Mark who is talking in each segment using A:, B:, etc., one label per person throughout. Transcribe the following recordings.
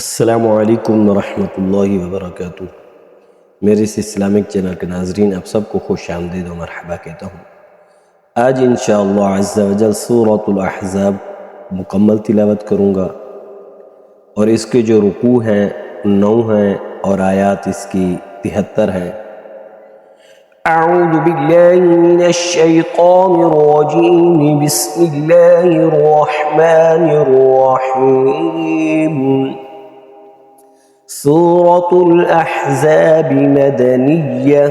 A: अस्सलामुअलैकुम वरहमतुल्लाहि वबरकातुह। मेरे इस इस्लामिक चैनल के नाजरीन आप सबको खुश आमदीद और मरहबा कहता हूँ। आज इंशाअल्लाह अज़्ज़ा वजल सूरतुल अहज़ाब मुकम्मल तिलावत करूँगा और इसके जो रुकू हैं 9 हैं और आयात इसकी 73 हैं। अऊज़ु बिल्लाहि मिनश शैतानिर रजीम, बिस्मिल्लाहिर रहमानिर रहीम। सूरतुल अहज़ाब मदनिय्यह।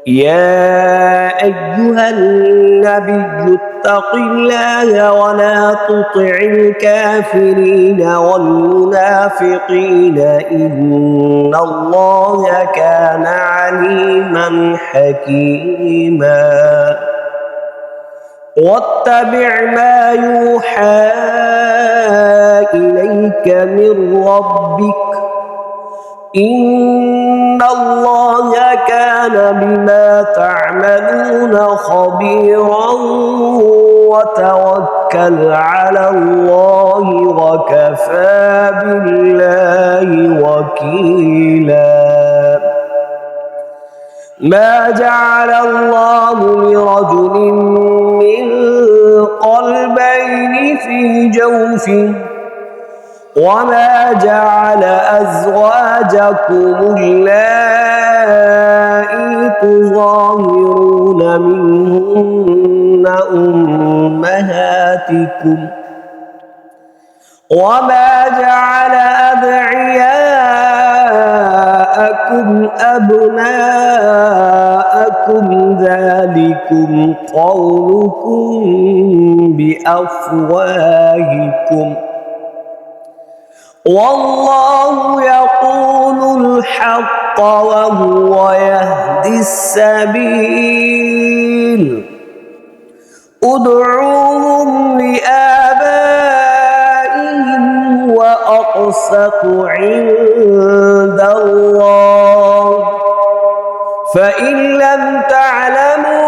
A: या अय्युहन नबिय्यु इत्तक़िल्लाह व ला तुति'ल काफ़िरीन वल मुनाफ़िक़ीन इन्नल्लाह कान अलीमन हकीमा। वत्तबि' मा यूहा इलैक मिन रब्बिक इन्नल्लाह कान बिमा तअमलून खबीरन वतवक्कल अलल्लाहि वकफ़ा बिल्लाहि वकीला। मा जअलल्लाहु लिरजुलिन मिन क़ल्बैनि फ़ी जawfihi वमा जअल अज़वाजकुम अल्लाती तुज़ाहिरून मिनहुन्न उम्महातिकुम वमा जअल अद'इयाअकुम अब्नाअकुम ज़ालिकुम क़ौलुकुम बिअफ़वाहिकुम वल्लाहु यक़ूलुल हक़्क़ वहुव यहदिस सबील। उद्'ऊहुम लिआबाइहिम हुव अक़सतु इन्दल्लाह फ़इन लम तअलमू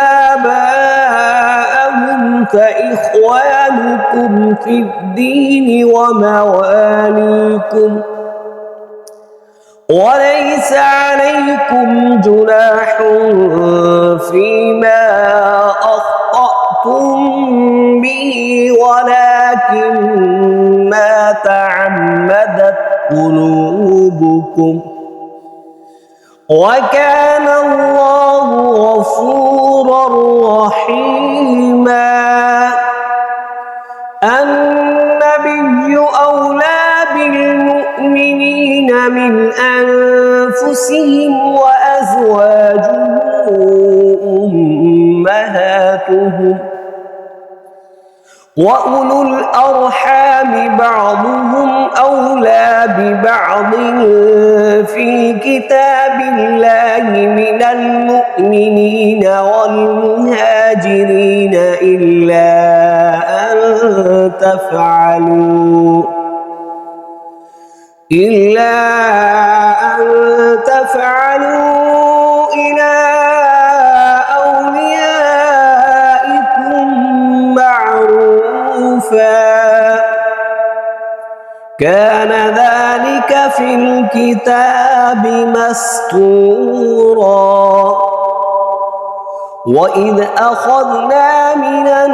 A: आबाअहुम फ़इख़्वानुकुम फ़िद्दीन वमवालीकुम वलैस अलैकुम जुनाहुन फ़ीमा अख़्तअतुम बिही वलाकिन मा तअम्मदत क़ुलूबुकुम वकान अल्लाहु गफ़ूरर रहीमा। अन्नबिय्यु औला बिल्मुअ्मिनीन मिन अनफुसिहिम व अज़वाजुहु उम्महातुहुम व उलुल अर्हामि बअ्दुहुम औला बिबअ्दिन फ़ी किताबिल्लाहि मिनल मुअ्मिनीन वल मुहाजिरीन इल्ला अन तफ़अलू इला औलियाइकुम मअरूफ़ा कान ज़ालिक फ़िल किताबि मस्तूरा। वइज़ अख़ज़ना मिनन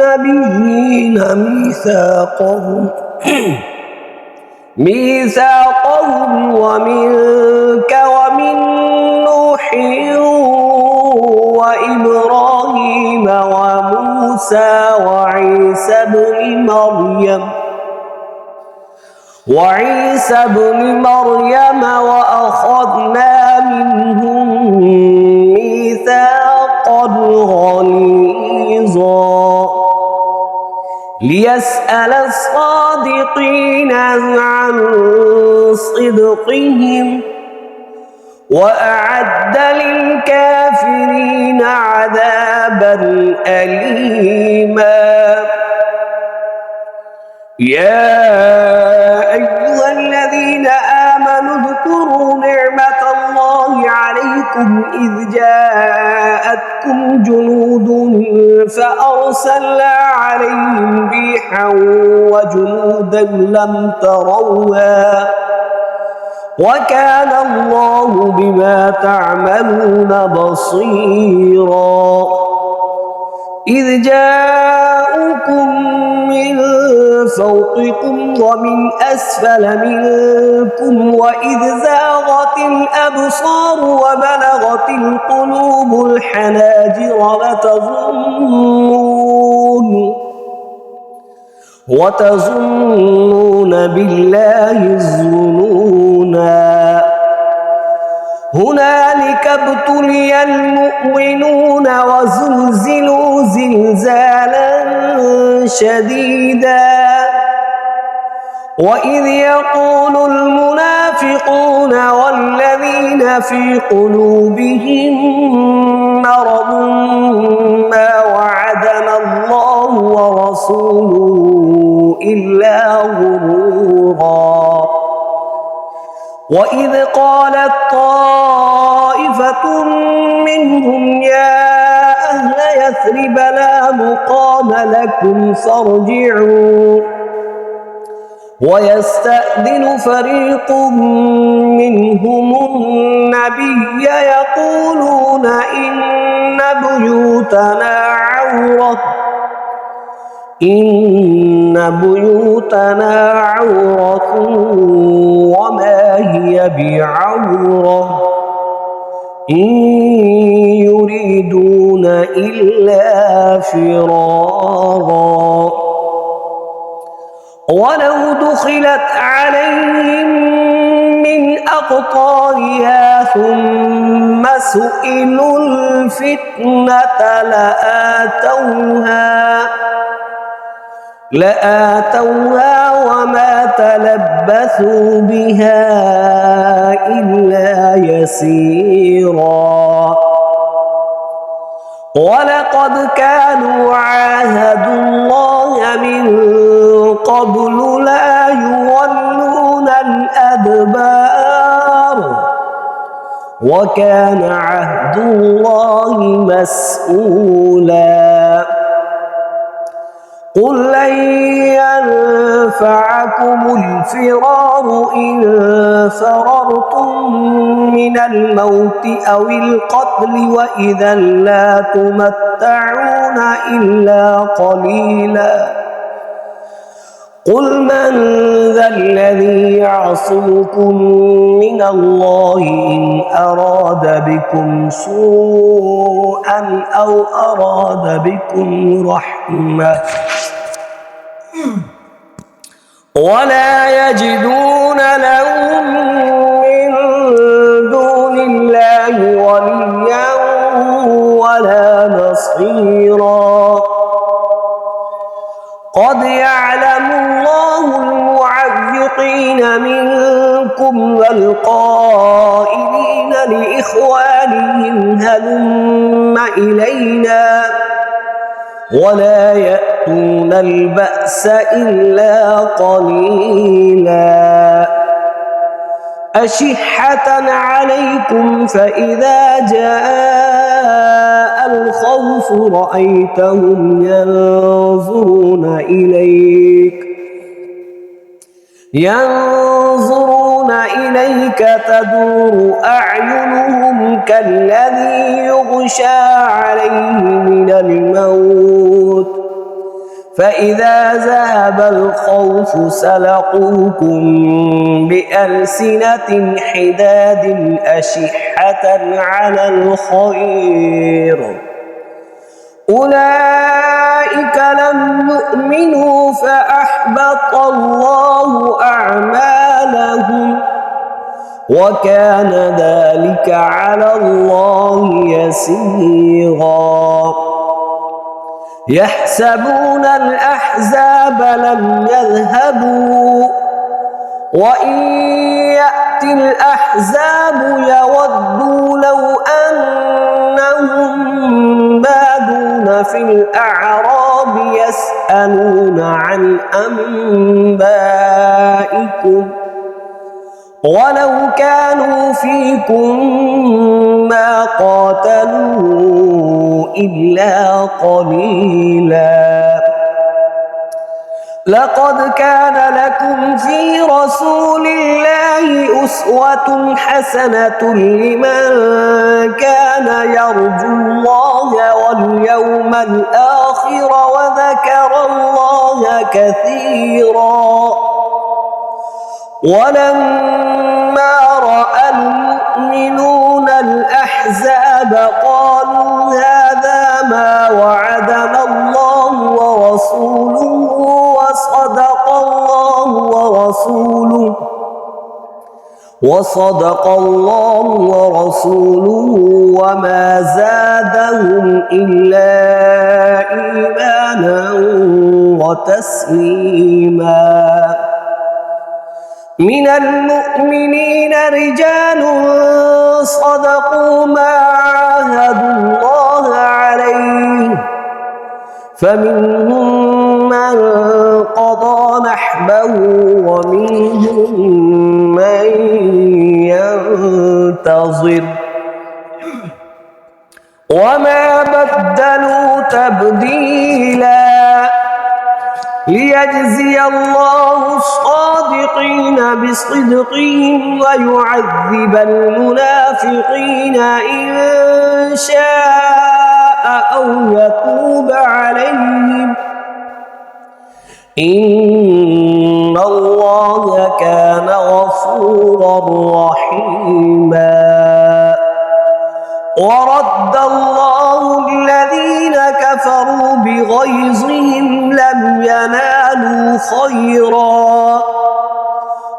A: नबिय्यीन मीसाक़हुम वमिनक वमिन नूहिन वइब्राहीम वमूसा वईसा इब्न मर्यम वअख़ज़ना मिनहुम मीसाक़न ग़लीज़ा। लियस्अल अस्सादिक़ीन अन सिद्क़िहिम वअअद्द लिलकाफ़िरीन अज़ाबन अलीमा। या अय्युहल्लज़ीना आमनू उज़्कुरू निअमतल्लाहि अलैकुम بكم إذ جاءتكم جنود فأرسلنا عليهم ريحا وجنودا لم تروها وكان الله بما تعملون بصيرا إذ جاءوكم من فوقكم ومن أسفل منكم وإذ زاغت الأبصار وبلغت القلوب الحناجر وتظنون بالله الظنونا هنالك ابتلي المؤمنون وزلزلوا زلزالا شديدا وإذ يقول المنافقون والذين في قلوبهم مرض ما وعدنا الله ورسوله إلا غرورا وإذ قالت طائفة منهم يا أهل يثرب لا مقام لكم فارجعوا ويستأذن فريق منهم النبي يقولون إن بيوتنا عورة وما هي بعورة إن يريدون إلا فرارا ولو دخلت عليهم من أقطارها ثم سئلوا الفتنة لآتوها وما تلبثوا بها إلا يسيرا ولقد كانوا عاهدوا الله من قبل لا يولون الأدبار وكان عهد الله مسؤولا قل لن ينفعكم الفرار إن فررتم من الموت أو القتل وإذا لا تمتعون إلا قليلا قل من ذا الذي يعصمكم من الله إن أراد بكم سوءا أو أراد بكم رحمة ولا يجدون لهم من دون الله وليا ولا نصيرا قد يعلم الله المعوقين منكم والقائلين لإخوانهم هلم إلينا ولا يأتون البأس إلا قليلا أشحة عليكم فإذا جاء الخوف رأيتهم ينظرون إليك تدور أعينهم كالذي يغشى عليه من الموت فإذا ذهب الخوف سلقوكم بألسنة حداد أشحة على الخير أولئك لم يؤمنوا فأحبط الله أعمالهم وكان ذلك على الله يسيرا يحسبون الأحزاب لم يذهبوا وإن يأتي الأحزاب يودوا لو أنهم بادون في الأعراب يسألون عن أنبائكم ولو كانوا فيكم ما قاتلوا إلا قليلا. لقد كان لكم في رسول الله أسوة حسنة لمن كان يرجو الله واليوم الآخر وذكر الله كثيرا. ولما رأى المؤمنون الأحزاب قالوا هذا ما وعدنا الله ورسوله وصدق الله ورسوله وما زادهم إلا إيمانا وتسليما. من المؤمنين رجال صدقوا ما عاهدوا الله عليه فمنهم من قضى نحبه ومنهم من ينتظر وما بدلوا تبديلا. ليجزي الله الصادقين بصدقهم ويعذب المنافقين إن شاء أو يتوب عليهم إن الله كان غفورا رحيما. ورد الله الذين كفروا بغيظهم لم ينالوا خيرا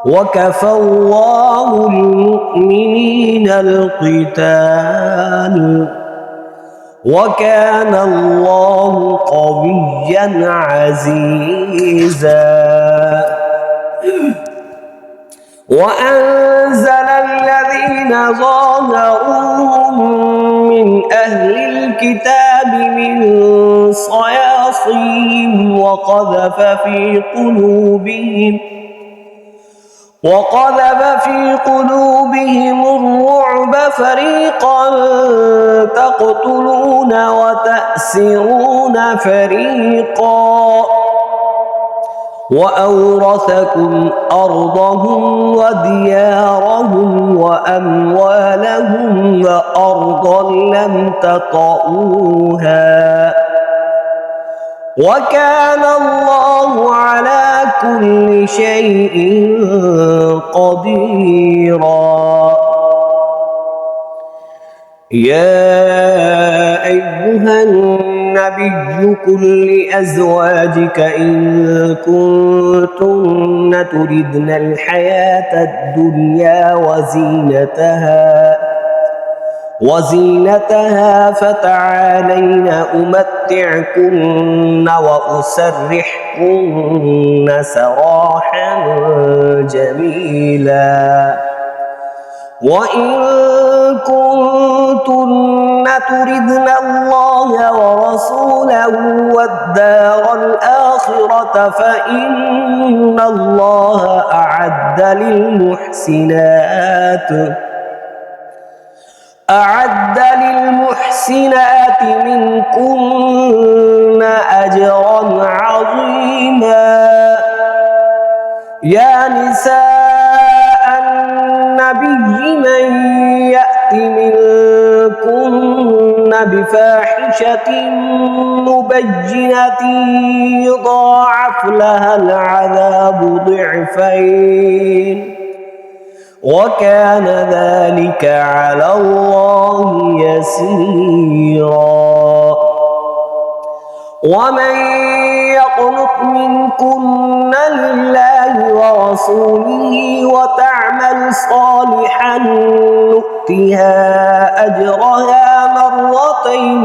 A: وكفى الله المؤمنين القتال وكان الله قويا عزيزا. وأنزل الذين ظاهروهم من أهل الكتاب من صياصيهم وقذف في قلوبهم الرعب فريقا تقتلون وتأسرون فريقا وأورثكم أرضهم وديارهم وأموالهم وأرضا لم تطئوها وكان الله على كل شيء قديرا. يا أيها النبي قل لأزواجك إن كنتن تردن الحياة الدنيا وزينتها فتعالين أمتعكن وأسرحكن سراحا جميلا. وإن كنتن تردن الله ورسوله والدار الآخرة فإن الله أعد للمحسنات منكن أجرا عظيما. يا نساء النبي من يأت منكن بفاحشة مبينة يضاعف لها العذاب ضعفين وكان ذلك على الله يسيرا. ومن يقنط منكن لله ورسوله وتعمل صالحا نؤتها أجرها مرتين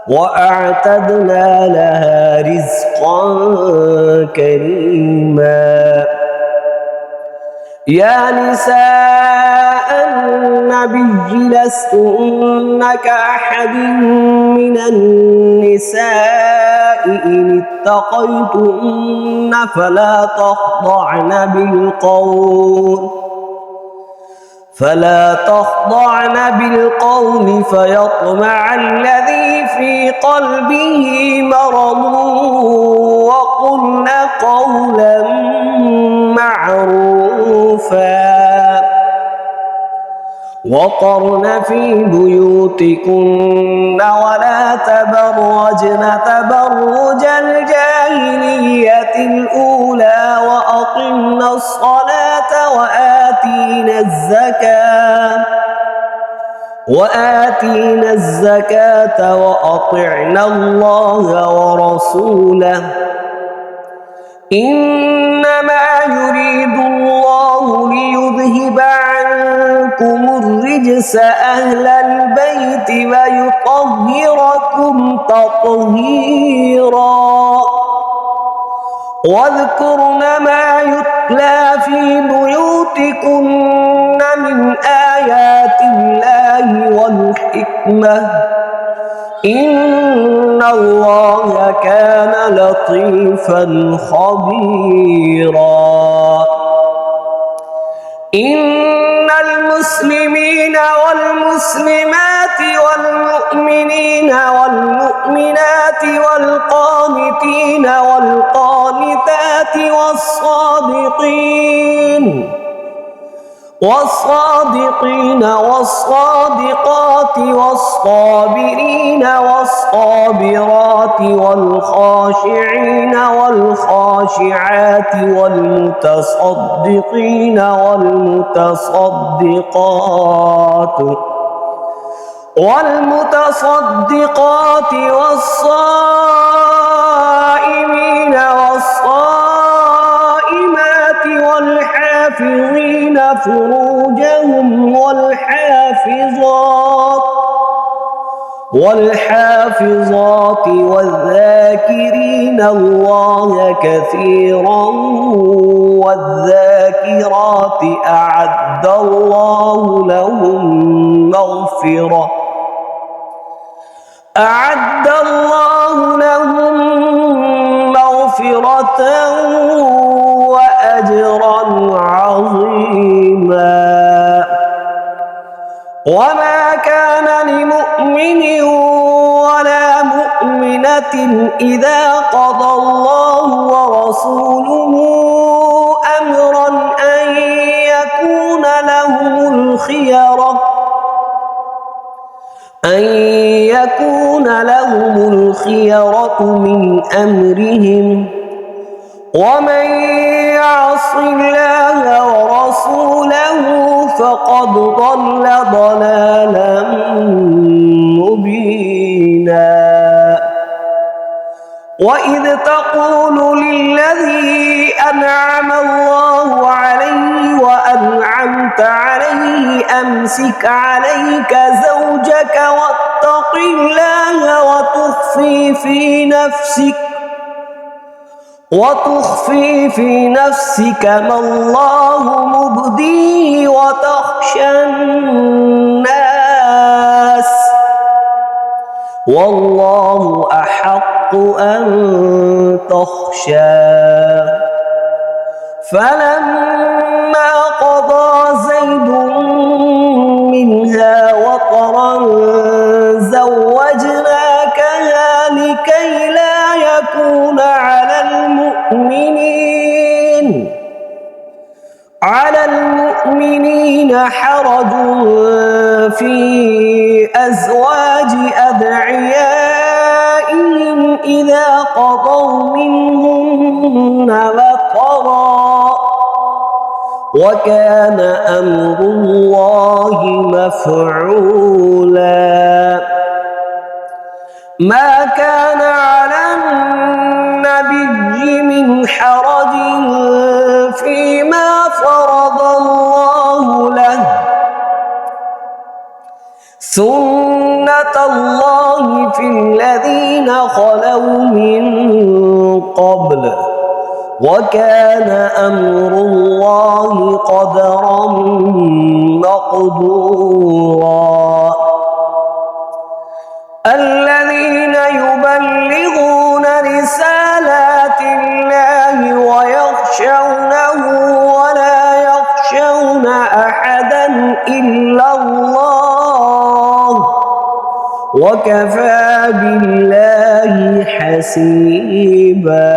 A: وأعتدنا لها رزقا كريما. يا نساء النبي لستن كأحد من النساء إن اتقيتن فلا تخضعن بالقول فيطمع الذي في قلبه مرض وقلن قولا معروفا وقرن في بيوتكن ولا تبرجن تبرج الجاهلية الأولى وأقمن الصلاة وآتينا الزكاة وأطعنا الله ورسوله إنما يريد الله ليذهب عنكم الرجس أهل البيت ويطهركم تطهيرا واذكرن ما يتلى في بيوتكن من آيات الله والحكمة إن الله كان لطيفا خبيرا إن المسلمين والمسلمات والمؤمنين والمؤمنات والقانتين والقانتات والصادقين والصادقات والصابرين والصابرات والخاشعين والخاشعات والمتصدقين والمتصدقات والصائمين والصائمات والحافظين فروجهم والحافظات والذاكرين الله كثيرا والذاكرات أعد الله لهم مغفرة وأجرا عظيما وما كان لمؤمن ولا مؤمنة إذا قضى الله ورسوله أمرا أن يكون لهم الخيرة من أمرهم ومن يعص الله ورسوله فقد ضل ضلالا مبينا وإذ تقول للذي أنعم الله عليه وأنعمت عليه أمسك عليك زوجك واتق الله وتخفي في نفسك ما الله مبديه وتخشى الناس والله أحق أن تخشاه فلما قضى زيد منها وطرا زوجناكها لكي لا يكون على المؤمنين حرج في أزواج أدعيائهم إذا قضوا منهن وطرا وكان أمر الله مفعولا ما كان على النبي من حرج فيما فرض الله له سنة الله في الذين خلوا من قبل وكان أمر الله قدرا مقدورا الذين يبلغون وكفى بالله حسيبا.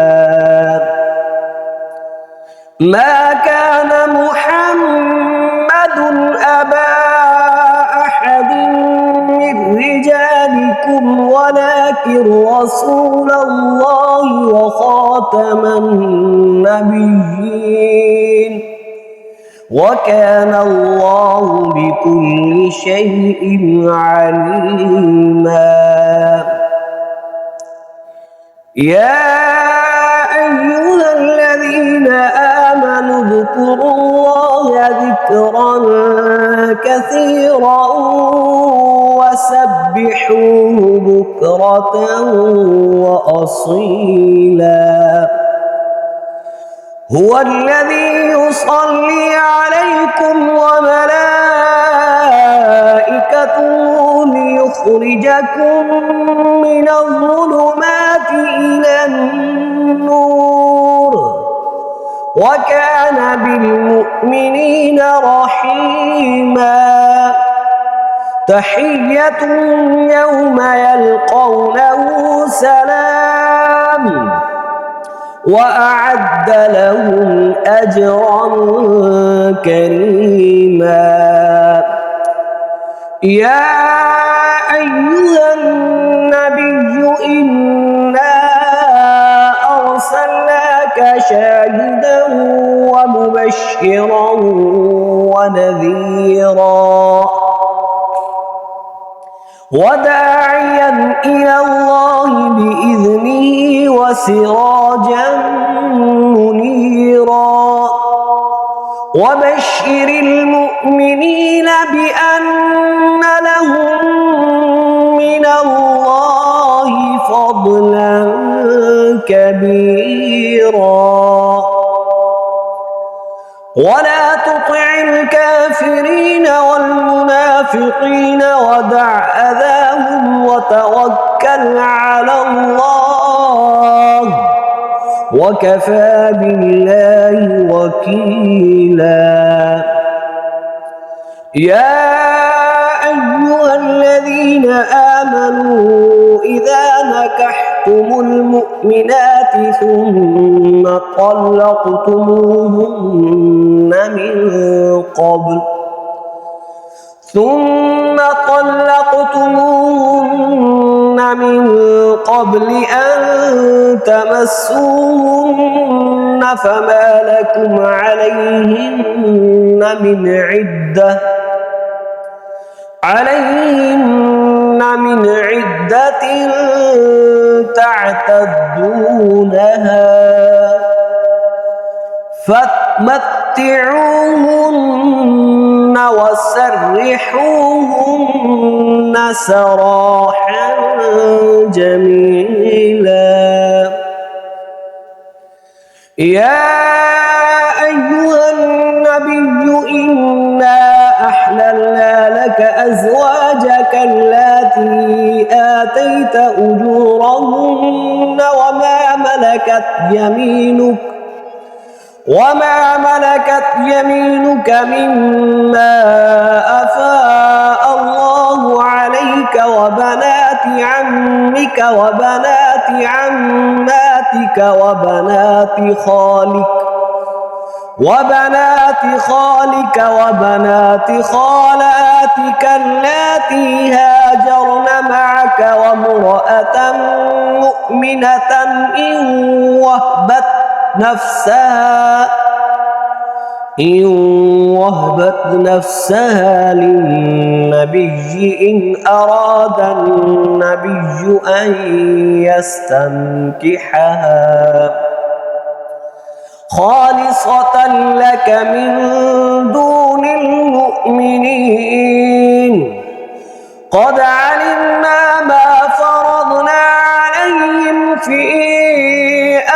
A: ما كان محمد أبا أحد من رجالكم ولكن رسول الله وخاتم النبيين وكان الله بكل شيء عليما. يا أيها الذين آمنوا اذكروا الله ذكرا كثيرا وسبحوه بكرة وأصيلا. هو الذي يصلي عليكم وملائكته ليخرجكم من الظلمات إلى النور وكان بالمؤمنين رحيما. تحيتهم يوم يلقونه سلام وأعد لهم أجرا كريما. يا أيها النبي إنا أرسلناك شاهدا ومبشرا ونذيرا وداعيا إلى الله بإذنه وسراجا منيرا. وبشر المؤمنين بأن لهم من الله فضلا كبيرا. ولا تطع الكافرين والمنافقين ودع أذاهم وتوكل على الله وكفى بالله وكيلا. يا أيها الذين آمنوا إذا نكحتم المؤمنات ثم طلقتموهن من قبل أن تمسوهن فما لكم عليهن من عدة تعتدونها فمتعوهن وسرحوهن سراحا جميلا. يا أيها النبي إنا أحللنا لك أزواجك اللاتي آتيت أجورهن وما ملكت يمينك مما أفاء الله عليك وبنات عمك وبنات عماتك وبنات خالك وبنات خالاتك اللاتي هاجرن معك وامرأة مؤمنة إن وهبت نفسها للنبي إن أراد النبي أن يستنكحها خالصة لك من دون المؤمنين. قد علمنا ما فرضنا عليهم في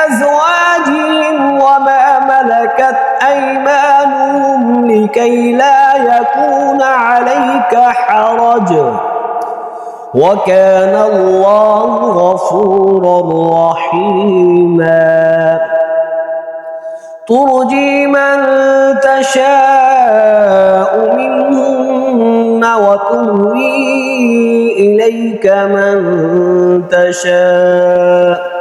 A: أزواجهم وما ملكت أيمانهم لكي لا يكون عليك حرج وكان الله غفورا رحيما. ترجي من تشاء منهن وتهوي إليك إليك من تشاء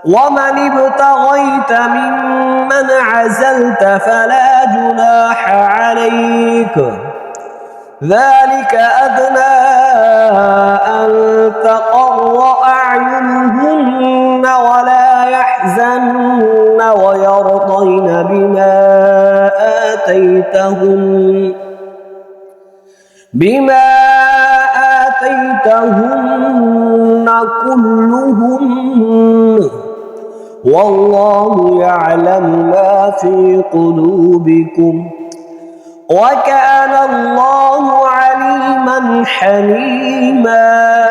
A: ومن ابتغيت ممن عزلت فلا جناح عليك ذلك أدنى أن تقر أعينهن ولا يحزن ويرضين بما آتيتهن كلهم والله يعلم ما في قلوبكم وكان الله عليما حليما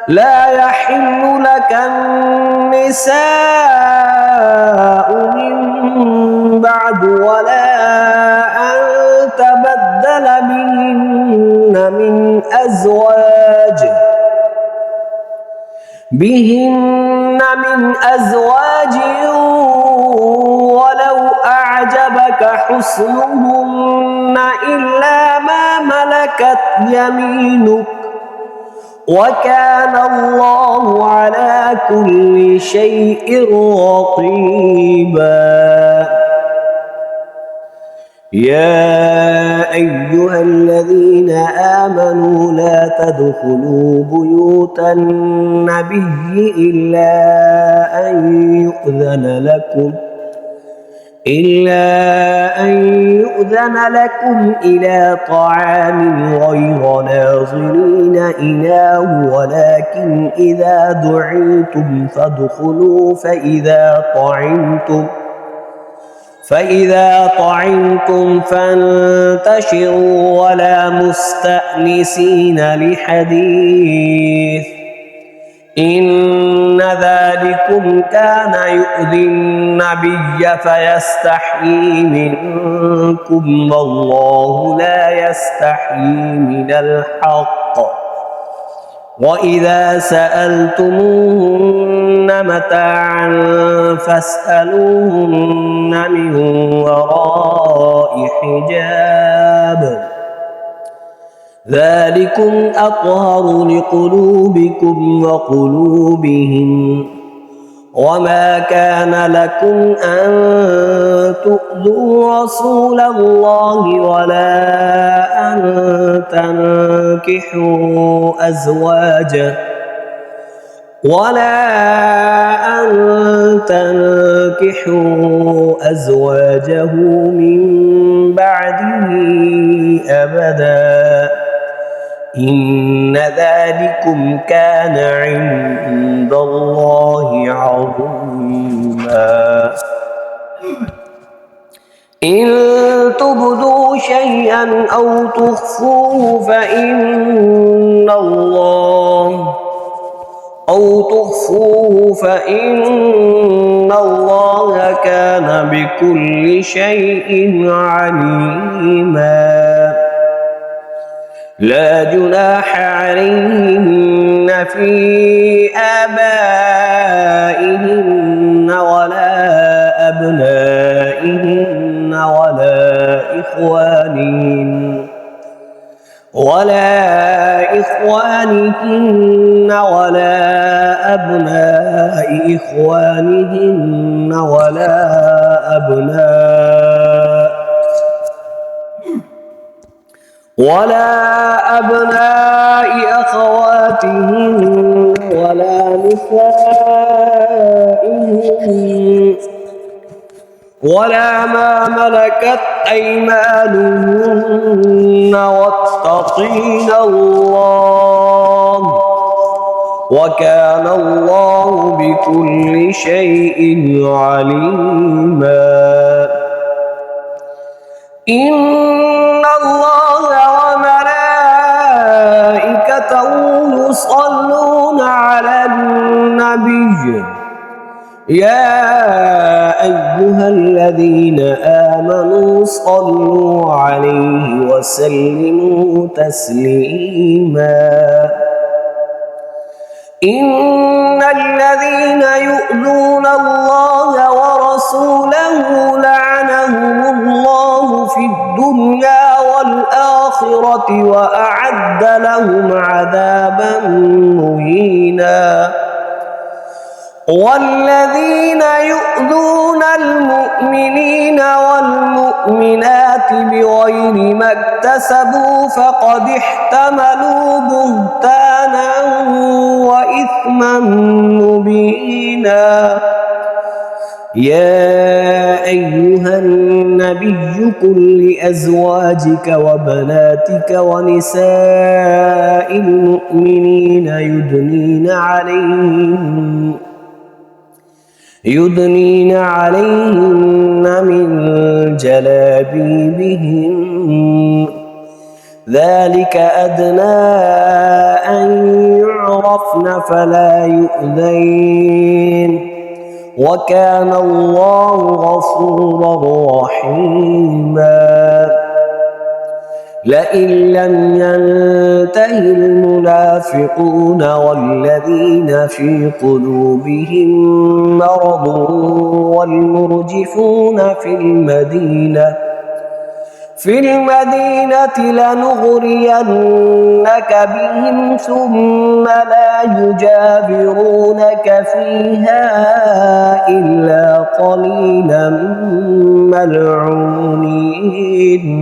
A: لا يحل لك النساء من بعد ولا أن تبدل بهن من أزواج ولو أعجبك حسنهن إلا ما ملكت يمينك وكان الله على كل شيء رقيبا يا أيها الذين آمنوا لا تدخلوا بيوت النبي إلا أن يؤذن لكم إلى طعام غير ناظرين إناه ولكن إذا دعيتم فادخلوا فإذا طعمتم فانتشروا ولا مستأنسين لحديث إن ذلكم كان يؤذي النبي فيستحيي منكم والله لا يستحيي من الحق وإذا سألتموهن متاعا فاسألوهن من وراء حجاب ذلكم أطهر لقلوبكم وقلوبهم وما كان لكم أن تؤذوا رسول الله ولا أن تنكحوا أزواجه من بعده أبدا إن ذلكم كان عند الله عظيما إن تبدوا شيئا أو تخفوه فإن الله كان بكل شيء عليما لا جناح عليهن في آبائهن ولا أبنائهن ولا إخوانهن ولا أبناء إخوانهن ولا أبناء أخواتهن ولا نسائهن ولا ما ملكت أيمانهن واتقين الله وكان الله بكل شيء عليما إن الله وملائكته يصلون على النبي يا أيها الذين آمنوا صلوا عليه وسلموا تسليما إن الذين يؤذون الله ورسوله لعنهم الله في الدنيا والآخرة وأعد لهم عذابا والذين يؤذون المؤمنين والمؤمنات بغير ما اكتسبوا فقد احتملوا بهتانا وإثما مبينا. يا أيها النبي قل لأزواجك وبناتك ونساء المؤمنين يدنين عليهن من جلابيبهن ذلك أدنى أن يعرفن فلا يؤذين وكان الله غفورا رحيما. لئن لم ينته المنافقون والذين في قلوبهم مرض والمرجفون في المدينة لنغرينك بهم ثم لا يجاورونك فيها إلا قليلا ملعونين.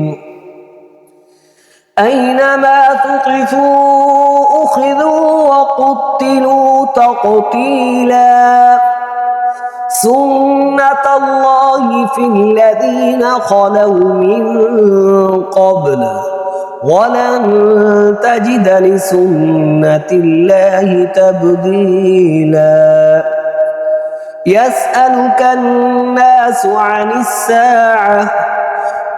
A: أينما ثقفوا أخذوا وقتلوا تقتيلا. سنة الله في الذين خلوا من قبل ولن تجد لسنة الله تبديلا. يسألك الناس عن الساعة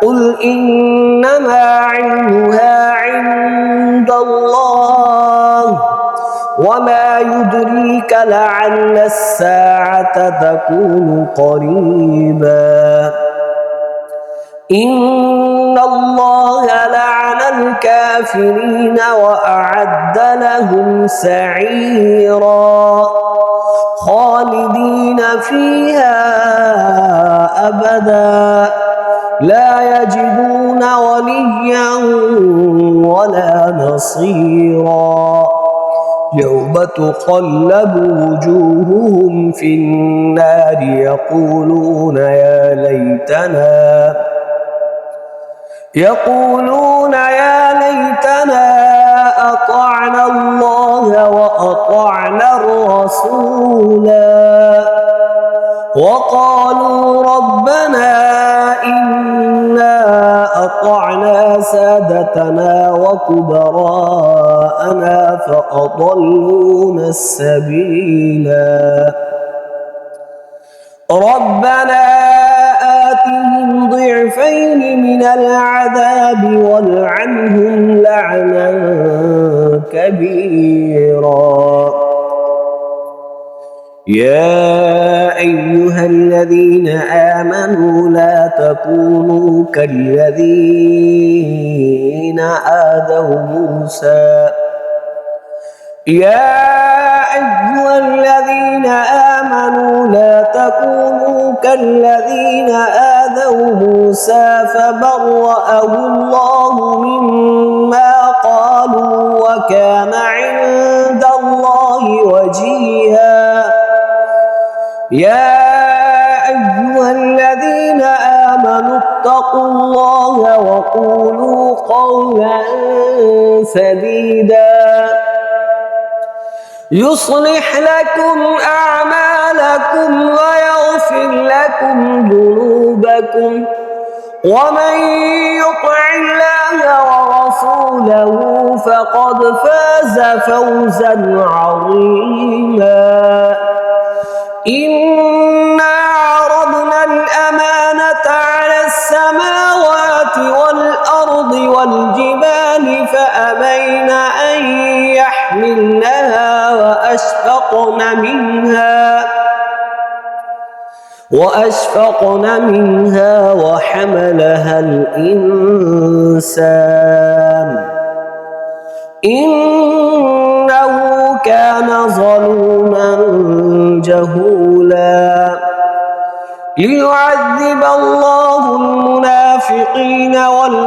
A: قل إنما علمها عند الله وما يدريك لعل الساعة تكون قريبا. إن الله لعن الكافرين وأعد لهم سعيرا خالدين فيها أبدا لا يجدون وليا ولا نصيرا. يوم تقلب وجوههم في النار يقولون يا ليتنا أطعنا الله وأطعنا الرسولا وقالوا ربنا إنا أطعنا سادتنا وكبراءنا فأضلونا السبيلا. ربنا آتهم ضعفين من العذاب والعنهم لعنا كبيرا. يا أيها الذين آمنوا لا تكونوا كالذين آذوا موسى فبرأه الله مما قالوا وكان عند الله وجيها. يا أيها الذين آمنوا اتقوا الله وقولوا قولا سديدا يصلح لكم أعمالكم ويغفر لكم ذنوبكم ومن يطع الله ورسوله فقد فاز فوزا عظيما. إنا عرضنا الأمانة على السماوات والأرض والجبال فأبين أن يحملنها وأشفقن منها وحملها الإنسان إنه كان ظلوما جهولا. ليعذب الله المنافقين والمنافقات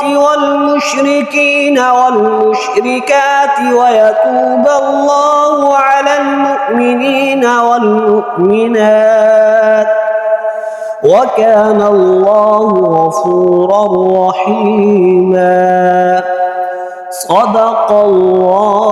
A: والمشركين والمشركات ويتوب الله على المؤمنين والمؤمنات وكان الله غفورا رحيما. صدق الله